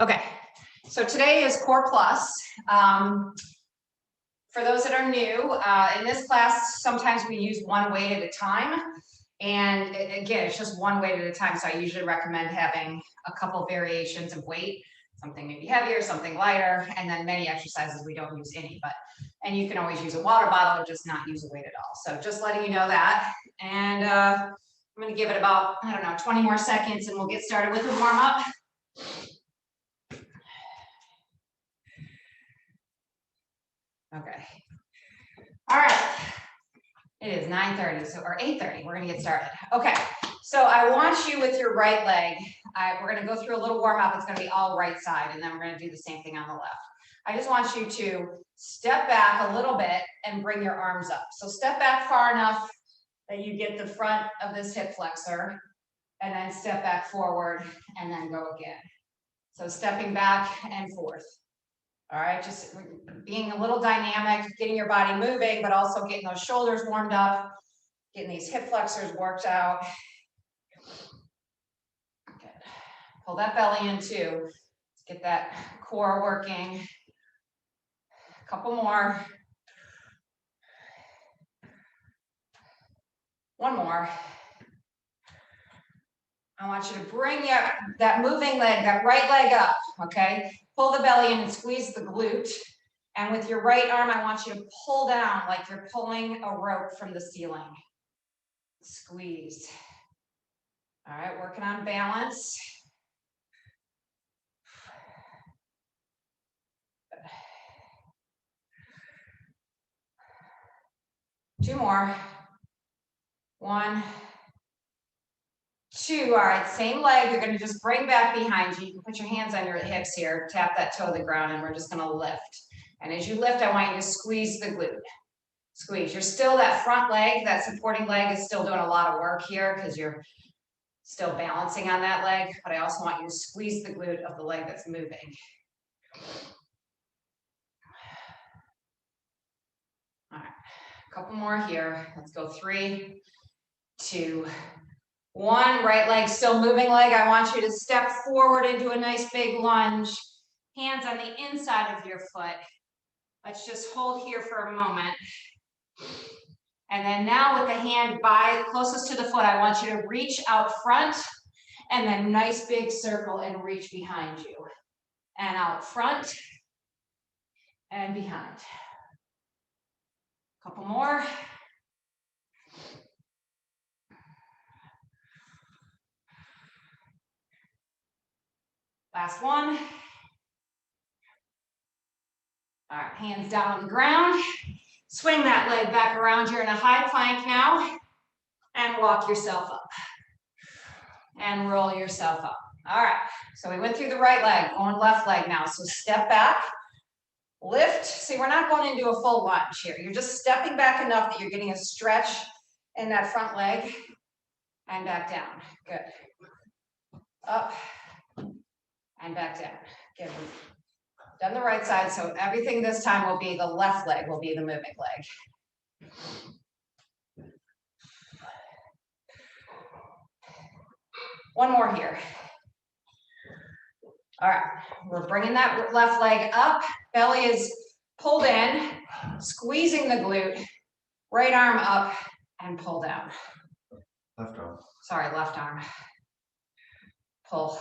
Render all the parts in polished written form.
Okay, so today is CorePlus. For those that are new, in this class, sometimes we use one weight at a time. And again, it's just one weight at a time. So I usually recommend having a couple variations of weight, something maybe heavier, something lighter, and then many exercises we don't use any, and you can always use a water bottle or just not use a weight at all. So just letting you know that. And I'm gonna give it about, 20 more seconds and we'll get started with a warm up. Okay. All right. It is 9:30, or 8:30. We're gonna get started. Okay. So I want you with your right leg. We're gonna go through a little warm up. It's gonna be all right side, and then we're gonna do the same thing on the left. I just want you to step back a little bit and bring your arms up. So step back far enough that you get the front of this hip flexor, and then step back forward, and then go again. So stepping back and forth. All right, just being a little dynamic, getting your body moving, but also getting those shoulders warmed up, getting these hip flexors worked out. Good. Pull that belly in too. Let's get that core working. A couple more. One more. I want you to bring that moving leg, that right leg up, okay? Pull the belly in and squeeze the glute. And with your right arm, I want you to pull down like you're pulling a rope from the ceiling. Squeeze. All right, working on balance. Good. Two more. 1, 2. All right, same leg. You're going to just bring back behind you. You can put your hands on your hips here, tap that toe to the ground, and we're just going to lift. And as you lift, I want you to squeeze the glute. Squeeze. You're still that front leg, that supporting leg is still doing a lot of work here because you're still balancing on that leg, but I also want you to squeeze the glute of the leg that's moving. All right, a couple more here. Let's go 3, 2, 1. Right leg still moving leg. I want you to step forward into a nice big lunge. Hands on the inside of your foot. Let's just hold here for a moment. And then now with the hand closest to the foot, I want you to reach out front and then nice big circle and reach behind you. And out front and behind. Couple more. Last one. All right, hands down on the ground. Swing that leg back around. You're in a high plank now. And walk yourself up. And roll yourself up. All right, so we went through the right leg, going left leg now. So step back, lift. See, we're not going into a full lunge here. You're just stepping back enough that you're getting a stretch in that front leg. And back down. Good. Up. And back down. Good. Done the right side, so everything this time will be the left leg, will be the moving leg. One more here. All right, we're bringing that left leg up. Belly is pulled in, squeezing the glute. Right arm up and pull down. Left arm. Sorry, left arm. Pull.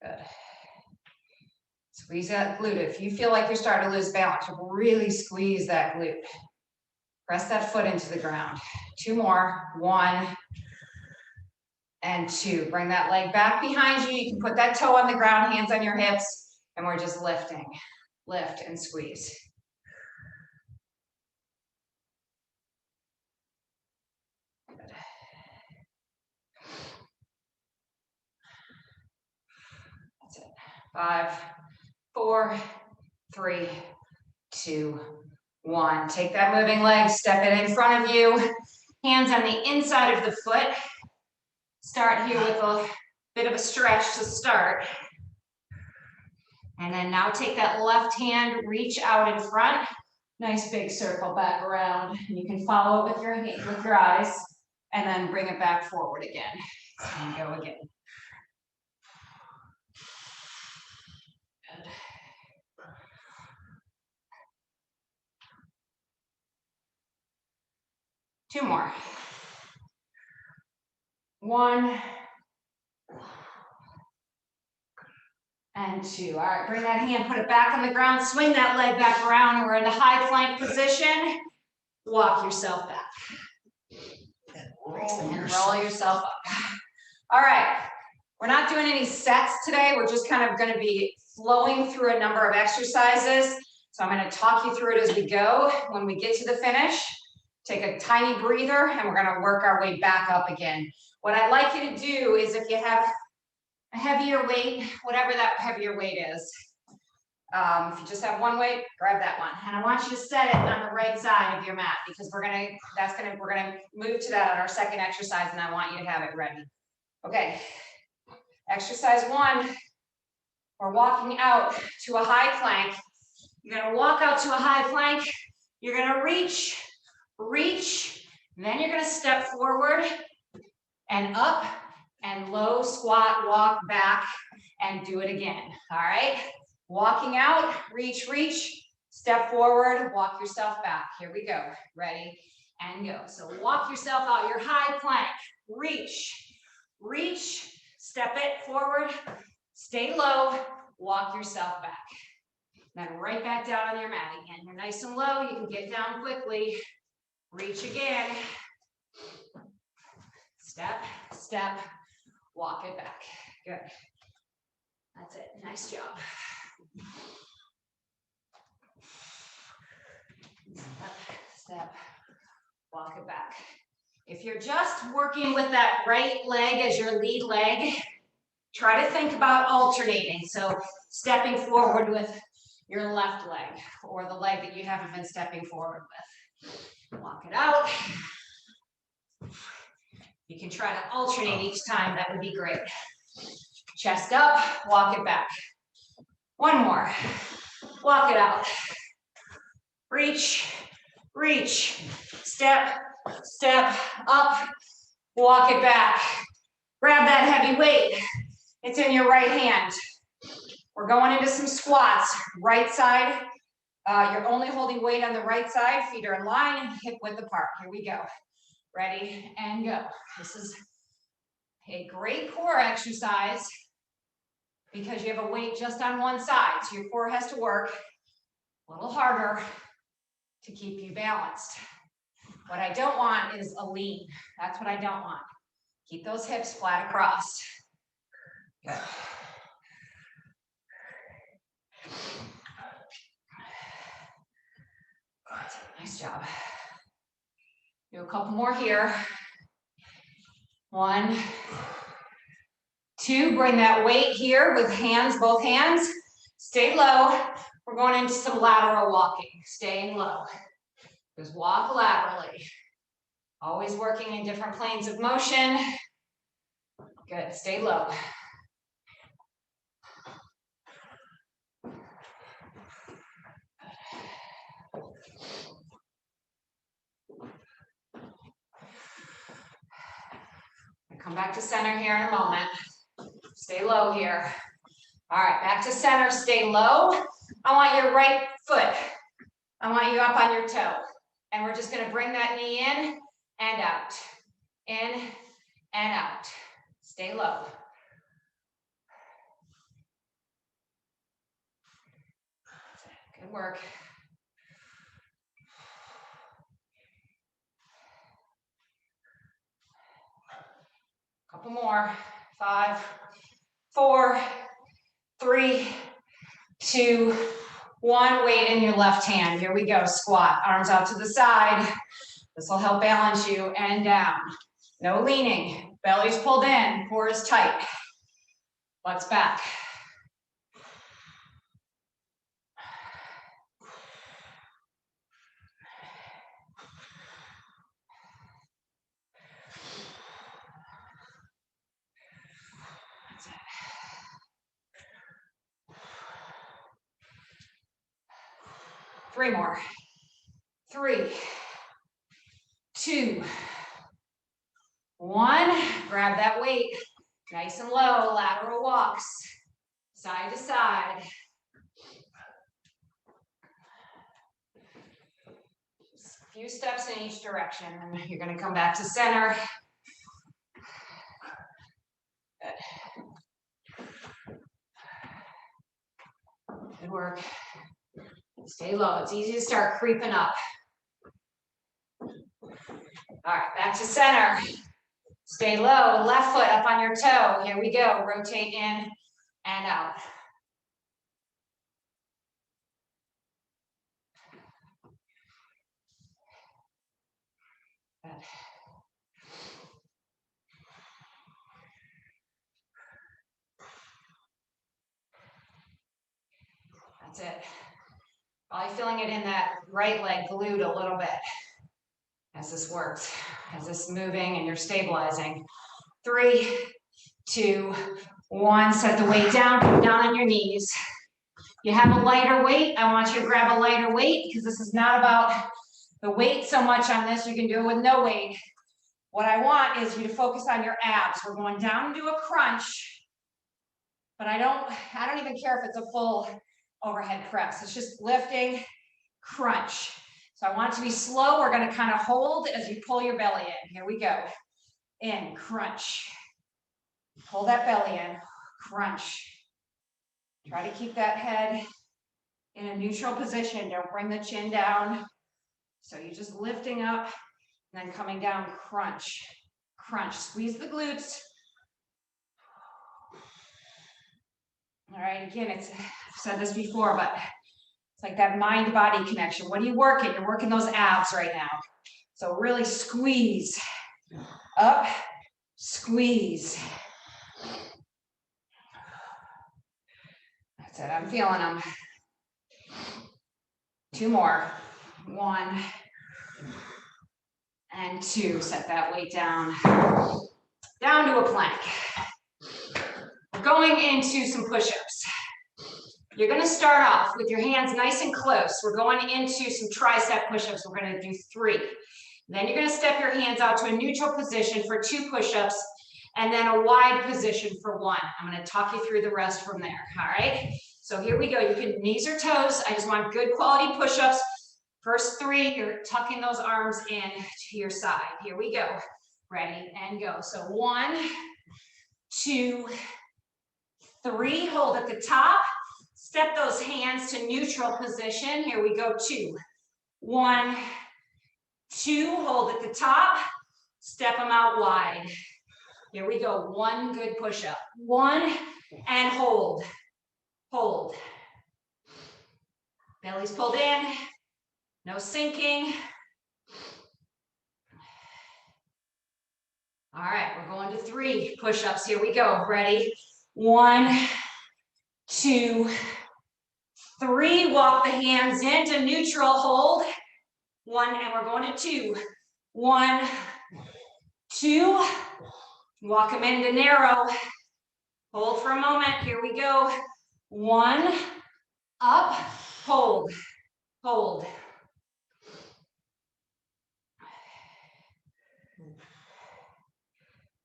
Good. Squeeze that glute. If you feel like you're starting to lose balance, really squeeze that glute. Press that foot into the ground. 2 more. 1 and 2. Bring that leg back behind you. You can put that toe on the ground, hands on your hips, and we're just lifting. Lift and squeeze. Good. That's it. 5, 4, 3, 2, 1. Take that moving leg, step it in front of you. Hands on the inside of the foot. Start here with a bit of a stretch to start. And then now take that left hand, reach out in front. Nice big circle back around. And you can follow it with your eyes and then bring it back forward again. And go again. Good. 2 more. 1 and 2. All right, bring that hand, put it back on the ground, swing that leg back around. We're in the high plank position. Walk yourself back. And roll yourself up. All right, we're not doing any sets today. We're just kind of going to be flowing through a number of exercises. So I'm going to talk you through it as we go. When we get to the finish, take a tiny breather and we're going to work our way back up again. What I'd like you to do is, if you have a heavier weight, whatever that heavier weight is, if you just have one weight, grab that one. And I want you to set it on the right side of your mat, because we're gonna move to that on our second exercise, and I want you to have it ready. Okay, exercise 1, we're walking out to a high plank. You're gonna walk out to a high plank, you're gonna reach, then you're gonna step forward and up and low squat, walk back, and do it again, all right? Walking out, reach, step forward, walk yourself back. Here we go, ready, and go. So walk yourself out, your high plank, reach, step it forward, stay low, walk yourself back. Then right back down on your mat again. You're nice and low, you can get down quickly. Reach again. Step, walk it back. Good. That's it. Nice job. Step, walk it back. If you're just working with that right leg as your lead leg, try to think about alternating. So stepping forward with your left leg, or the leg that you haven't been stepping forward with. Walk it out. You can try to alternate each time. That would be great. Chest up, walk it back. 1 more. Walk it out. Reach, step, up, walk it back. Grab that heavy weight. It's in your right hand. We're going into some squats. Right side, you're only holding weight on the right side. Feet are in line, hip width apart. Here we go. Ready and go. This is a great core exercise because you have a weight just on one side. So your core has to work a little harder to keep you balanced. What I don't want is a lean. That's what I don't want. Keep those hips flat across. Good. Nice job. Do a couple more here. 1, 2, bring that weight here with hands, both hands. Stay low. We're going into some lateral walking, staying low. Just walk laterally. Always working in different planes of motion. Good, stay low. Come back to center here in a moment. Stay low here. All right, back to center, stay low. I want your right foot. I want you up on your toe. And we're just gonna bring that knee in and out. In and out. Stay low. Good work. Couple more. 5, 4, 3, 2, 1. Weight in your left hand. Here we go. Squat. Arms out to the side. This will help balance you, and down. No leaning. Belly's pulled in. Core is tight. Butts back. That's it. 3 more. 3, 2, 1, grab that weight, nice and low, lateral walks, side to side. Just a few steps in each direction, and you're gonna come back to center. Good work. Stay low, it's easy to start creeping up. All right, back to center. Stay low, left foot up on your toe. Here we go, rotate in and out. Good. That's it. Probably feeling it in that right leg glute a little bit as this works, as this is moving and you're stabilizing. 3, 2, 1, set the weight down, come down on your knees. You have a lighter weight, I want you to grab a lighter weight because this is not about the weight so much on this, you can do it with no weight. What I want is you to focus on your abs. We're going down into a crunch, but I don't even care if it's a full overhead press. It's just lifting, crunch. So I want it to be slow. We're gonna kind of hold as you pull your belly in. Here we go. In, crunch. Pull that belly in, crunch. Try to keep that head in a neutral position. Don't bring the chin down. So you're just lifting up and then coming down, crunch, crunch. Squeeze the glutes. All right, again, I've said this before, but it's like that mind-body connection. What are you working? You're working those abs right now. So really squeeze, up, squeeze. That's it, I'm feeling them. 2 more. 1 and 2. Set that weight down. Down to a plank. We're going into some push-ups. You're gonna start off with your hands nice and close. We're going into some tricep push-ups. We're gonna do 3. Then you're gonna step your hands out to a neutral position for 2 push-ups, and then a wide position for 1. I'm gonna talk you through the rest from there, all right? So here we go. You can knees or toes. I just want good quality push-ups. First 3, you're tucking those arms in to your side. Here we go. Ready and go. So 1, 2, 3. Hold at the top. Step those hands to neutral position. Here we go. 2, 1, 2. Hold at the top. Step them out wide. Here we go. 1 good push-up. 1 and hold. Hold. Belly's pulled in. No sinking. All right, we're going to 3 push-ups. Here we go. Ready? 1, 2, 3. Walk the hands into neutral. Hold. 1, and we're going to 2. 1, 2. Walk them into narrow. Hold for a moment. Here we go. 1, up, hold, hold.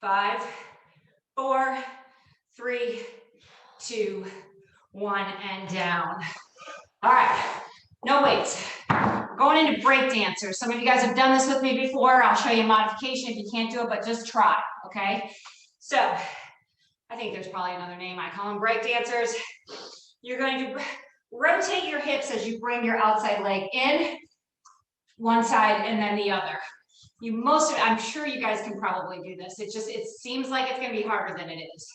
5, 4, 3, 2, 1, and down. All right, no weights. We're going into break dancers. Some of you guys have done this with me before. I'll show you a modification if you can't do it, but just try, okay? So, I think there's probably another name. I call them break dancers. You're going to rotate your hips as you bring your outside leg in, one side and then the other. I'm sure you guys can probably do this. It seems like it's gonna be harder than it is.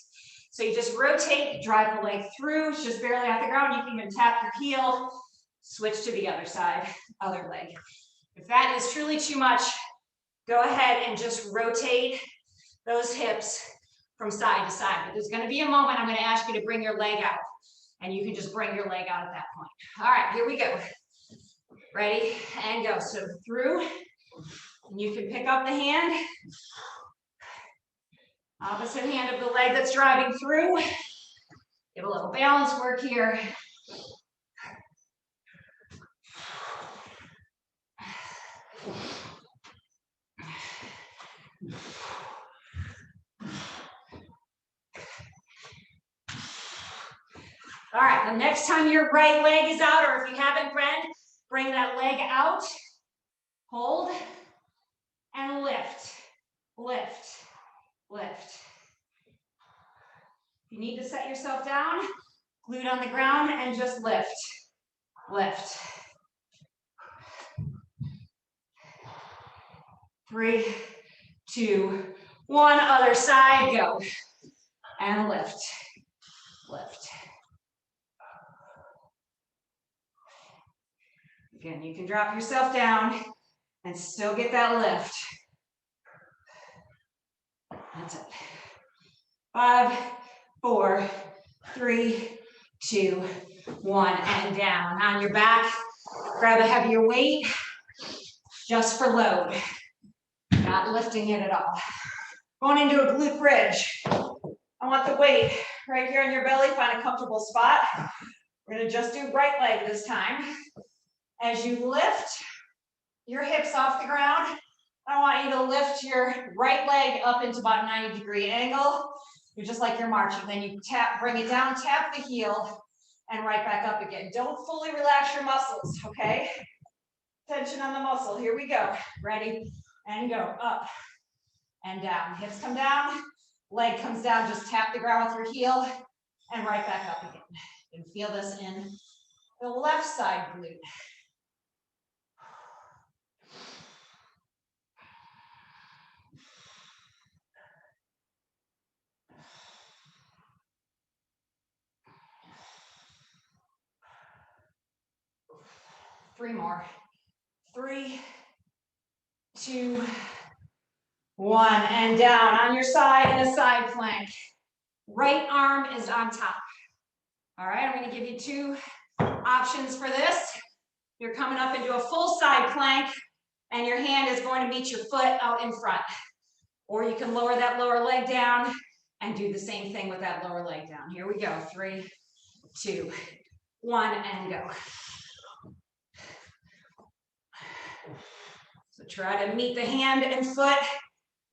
So you just rotate, drive the leg through, it's just barely off the ground. You can even tap your heel, switch to the other side, other leg. If that is truly too much, go ahead and just rotate those hips from side to side. But there's gonna be a moment I'm gonna ask you to bring your leg out, and you can just bring your leg out at that point. All right, here we go. Ready, and go. So through, and you can pick up the hand, opposite hand of the leg that's driving through. Give a little balance work here. All right, the next time your right leg is out, or if you haven't, bring that leg out, hold, and lift, lift, lift. If you need to set yourself down, glute on the ground and just lift, lift. 3, 2, 1, other side, go. And lift, lift. Again, you can drop yourself down and still get that lift. That's it. 5, 4, 3, 2, 1, and down. On your back, grab a heavier weight just for load. Not lifting it at all. Going into a glute bridge. I want the weight right here on your belly. Find a comfortable spot. We're going to just do right leg this time. As you lift your hips off the ground, I want you to lift your right leg up into about a 90-degree angle. You're just like you're marching. Then you tap, bring it down, tap the heel, and right back up again. Don't fully relax your muscles, okay? Tension on the muscle. Here we go. Ready? And go. Up and down. Hips come down. Leg comes down. Just tap the ground with your heel and right back up again. You can feel this in the left side glute. Three more. 3, 2, 1, and down. On your side in a side plank. Right arm is on top. All right, I'm going to give you 2 options for this. You're coming up into a full side plank, and your hand is going to meet your foot out in front. Or you can lower that lower leg down and do the same thing with that lower leg down. Here we go. 3, 2, 1, and go. So try to meet the hand and foot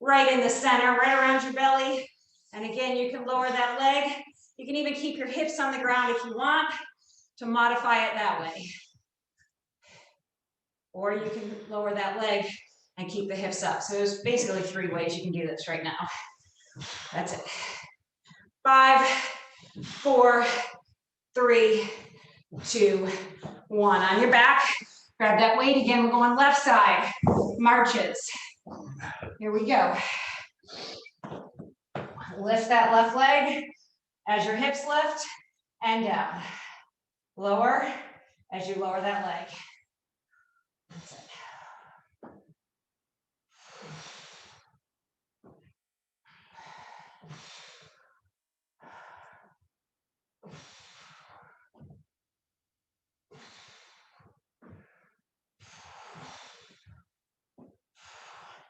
right in the center, right around your belly. And again, you can lower that leg. You can even keep your hips on the ground if you want to modify it that way. Or you can lower that leg and keep the hips up. So there's basically 3 ways you can do this right now. That's it. 5, 4, 3, 2, 1. On your back, grab that weight again. We're going left side, marches. Here we go. Lift that left leg as your hips lift and down. Lower as you lower that leg. That's it.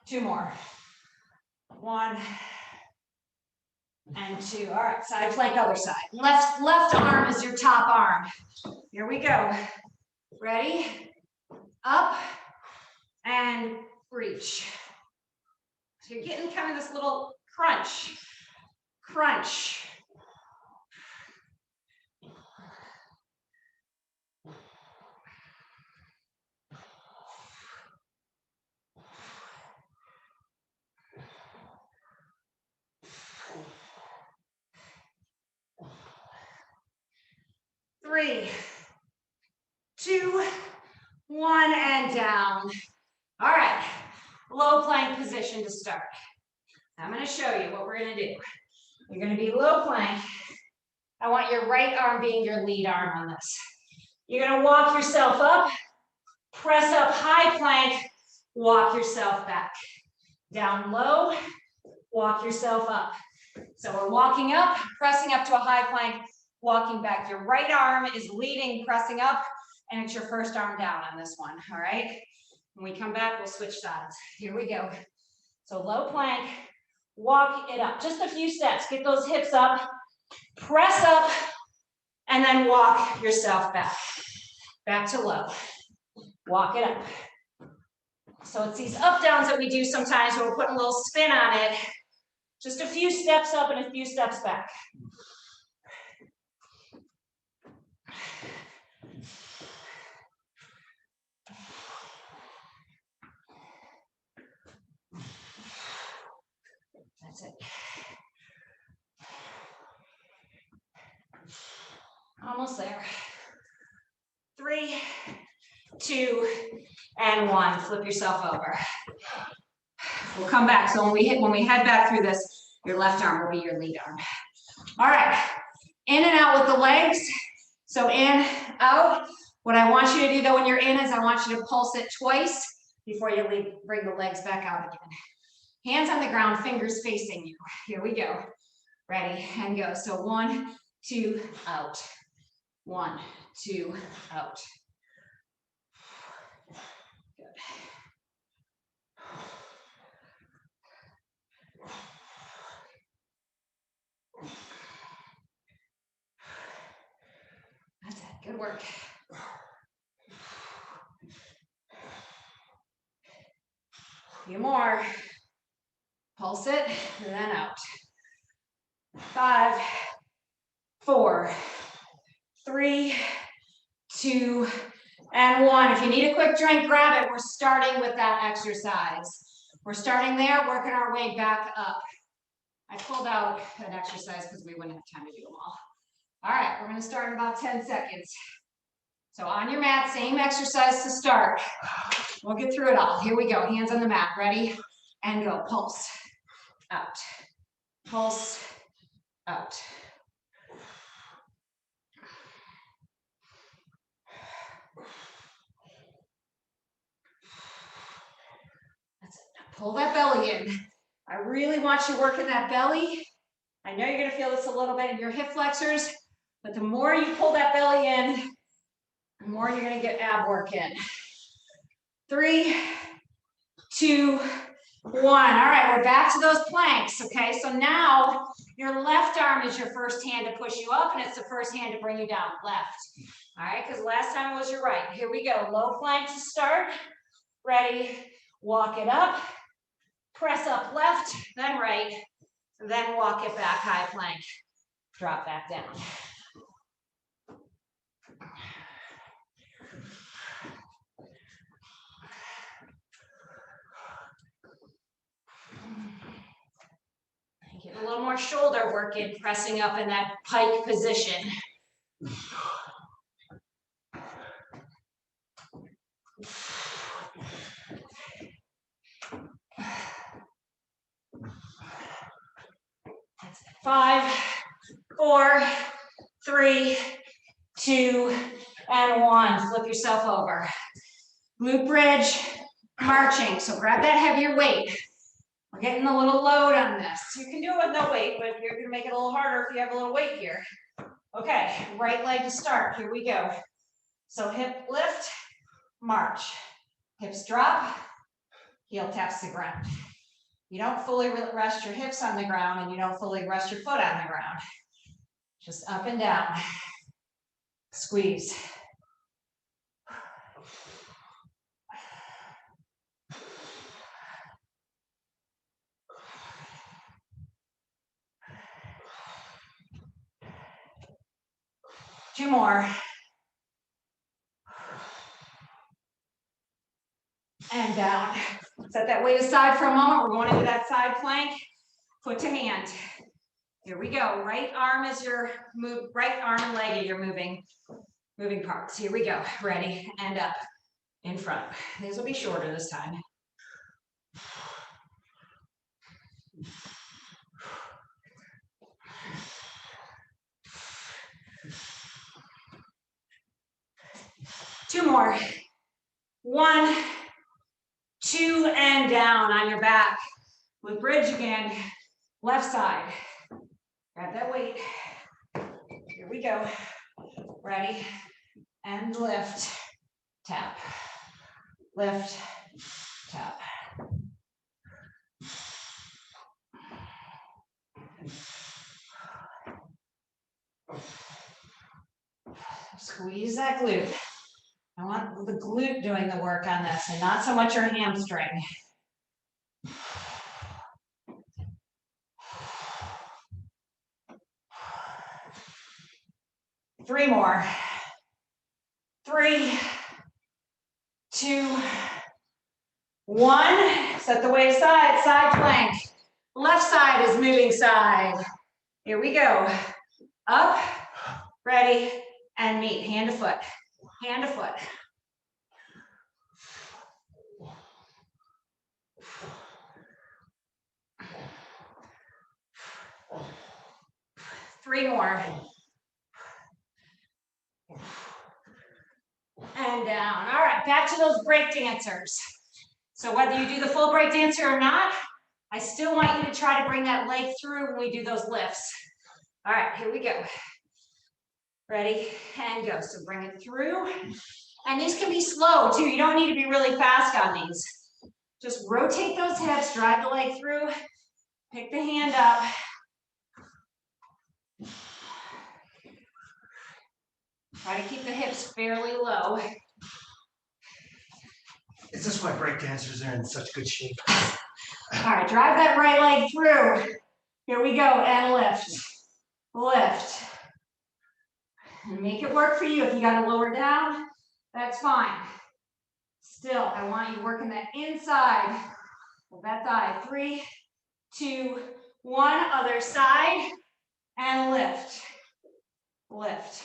Two more. 1 and 2. All right, side plank, other side. Left arm is your top arm. Here we go. Ready? Up and reach. So you're getting kind of this little crunch. Crunch. Three, 2, 1, and down. All right, low plank position to start. I'm going to show you what we're going to do. You're going to be low plank. I want your right arm being your lead arm on this. You're going to walk yourself up, press up high plank, walk yourself back. Down low, walk yourself up. So we're walking up, pressing up to a high plank, walking back. Your right arm is leading, pressing up, and it's your first arm down on this one, all right? When we come back, we'll switch sides. Here we go. So low plank, walk it up. Just a few steps. Get those hips up, press up, and then walk yourself back. Back to low. Walk it up. So it's these up downs that we do sometimes where we're putting a little spin on it. Just a few steps up and a few steps back. That's it. Almost there. 3, 2, and 1. Flip yourself over. We'll come back. So when we head back through this, your left arm will be your lead arm. All right. In and out with the legs. So in, out. What I want you to do though when you're in is I want you to pulse it twice before you bring the legs back out again. Hands on the ground, fingers facing you. Here we go. Ready, and go. So 1, 2, out. 1, 2, out. Good. That's it. Good work. A few more. Pulse it, and then out. 5, 4, 3, 2, and 1. If you need a quick drink, grab it. We're starting with that exercise. We're starting there, working our way back up. I pulled out an exercise because we wouldn't have time to do them all. All right, we're going to start in about 10 seconds. So on your mat, same exercise to start. We'll get through it all. Here we go. Hands on the mat. Ready? And go. Pulse. Out. Pulse. Out. That's it. Now pull that belly in. I really want you working that belly. I know you're going to feel this a little bit in your hip flexors, but the more you pull that belly in, the more you're going to get ab work in. 3, 2, 1. All right, we're back to those planks, okay? So now your left arm is your first hand to push you up, and it's the first hand to bring you down, left. All right, because last time it was your right. Here we go, low plank to start. Ready, walk it up, press up left, then right, then walk it back, high plank. Drop back down. Get a little more shoulder work in, pressing up in that pike position. That's 5, 4, 3, 2, and 1. Flip yourself over. Glute bridge, marching. So grab that heavier weight. We're getting a little load on this. You can do it with no weight, but you're gonna make it a little harder if you have a little weight here. Okay, right leg to start. Here we go. So hip lift, march. Hips drop, heel taps the ground. You don't fully rest your hips on the ground and you don't fully rest your foot on the ground. Just up and down. Squeeze. Two more. And down. Set that weight aside for a moment. We're going into that side plank. Foot to hand. Here we go. Right arm is your move. Right arm and leg are your moving parts. Here we go. Ready and up in front. These will be shorter this time. Two more. 1, 2, and down on your back. With bridge again. Left side. Grab that weight. Here we go. Ready and lift. Tap. Lift. Tap. Squeeze that glute. I want the glute doing the work on this and not so much your hamstring. Three more. 3, 2, 1. Set the weight aside, side plank. Left side is moving side. Here we go. Up, ready, and meet. Hand to foot. Hand to foot. Three more. And down. All right, back to those break dancers. So whether you do the full break dancer or not, I still want you to try to bring that leg through when we do those lifts. All right, here we go. Ready, and go. So bring it through. And these can be slow too. You don't need to be really fast on these. Just rotate those hips, drive the leg through, pick the hand up. Try to keep the hips fairly low. Is this why breakdancers are in such good shape? All right, drive that right leg through. Here we go, and lift. Lift. And make it work for you. If you got to lower down, that's fine. Still, I want you working that inside of that thigh. 3, 2, 1, other side, and lift. Lift.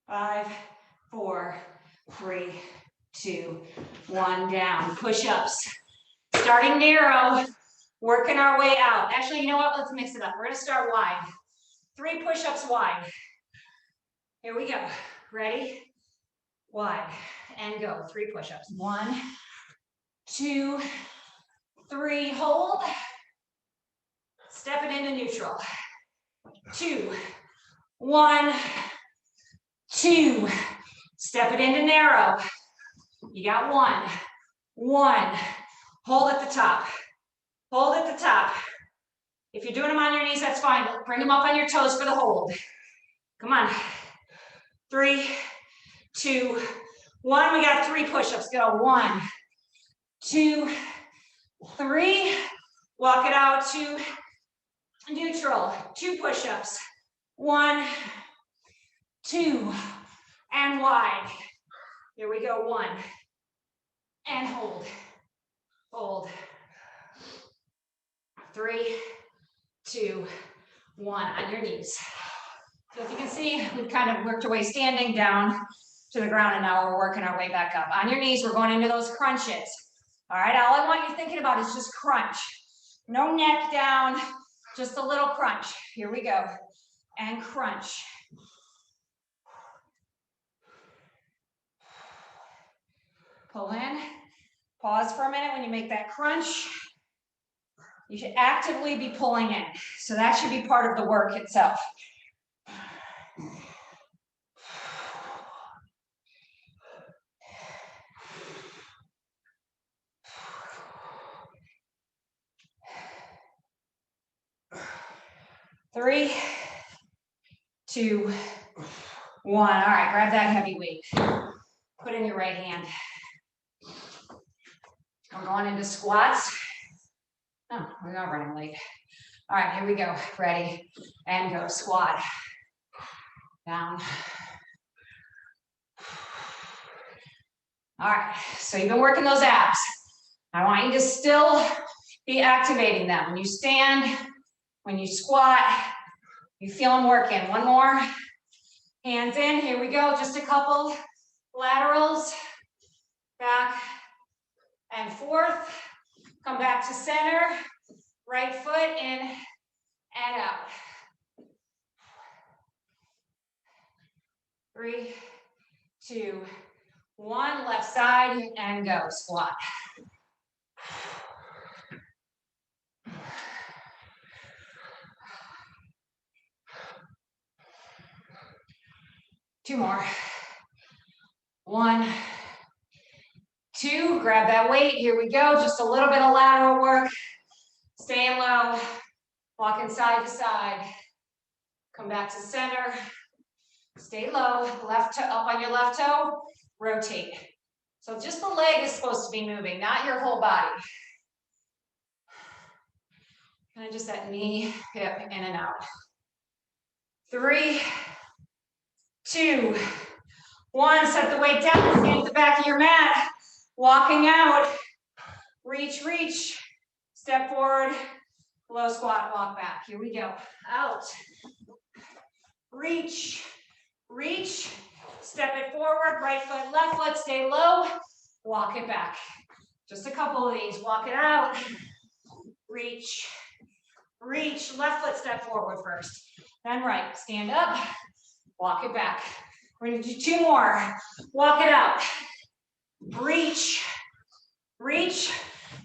Five, 4, 3, 2, 1, down. Push-ups. Starting narrow, working our way out. Actually, you know what? Let's mix it up. We're going to start wide. 3 push-ups wide. Here we go. Ready? Wide. And go. 3 push-ups. 1, 2, 3. Hold. Step it into neutral. 2, 1, 2. Step it into narrow. You got 1, 1. Hold at the top. Hold at the top. If you're doing them on your knees, that's fine. Bring them up on your toes for the hold. Come on. 3, 2, 1. We got 3 push-ups. Go. 1, 2, 3. Walk it out to neutral. 2 push-ups. 1, 2, and wide. Here we go. 1, and hold. Hold. 3, 2, 1 on your knees. So if you can see, we've kind of worked our way standing down to the ground, and now we're working our way back up. On your knees, we're going into those crunches. All right, all I want you thinking about is just crunch. No neck down, just a little crunch. Here we go. And crunch. Pull in. Pause for a minute when you make that crunch. You should actively be pulling in. So that should be part of the work itself. Three, 2, 1. All right, grab that heavy weight. Put in your right hand. We're going into squats. Oh, we're not running late. All right, here we go. Ready, and go. Squat. Down. All right, so you've been working those abs. I want you to still be activating them. When you stand, when you squat, you feel them working. One more. Hands in. Here we go. Just a couple laterals. Back and forth. Come back to center. Right foot in and out. 3, 2, 1. Left side and go. Squat. Two more. 1, 2. Grab that weight. Here we go. Just a little bit of lateral work. Staying low. Walking side to side. Come back to center. Stay low. Left toe up on your left toe. Rotate. So just the leg is supposed to be moving, not your whole body. Kind of just that knee, hip, in and out. 3, 2, 1. Set the weight down, stand at the back of your mat. Walking out. Reach, reach. Step forward. Low squat, walk back. Here we go. Out. Reach, reach. Step it forward. Right foot, left foot. Stay low. Walk it back. Just a couple of these. Walk it out. Reach, reach. Left foot step forward first. Then right. Stand up. Walk it back. We're going to do 2 more. Walk it out. Reach, reach.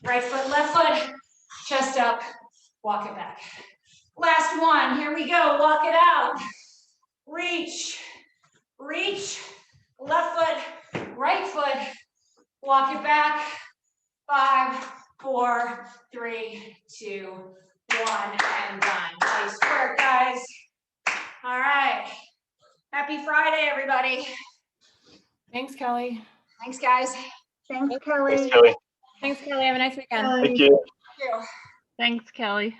Right foot, left foot. Chest up. Walk it back. Last one. Here we go. Walk it out. Reach, reach. Left foot, right foot. Walk it back. 5, 4, 3, 2, 1, and done. Nice work, guys. All right. Happy Friday, everybody. Thanks, Kelly. Thanks, guys. Thanks, Kelly. Thanks, Kelly. Thanks, Kelly. Have a nice weekend. Thank you. Thank you. Thanks, Kelly.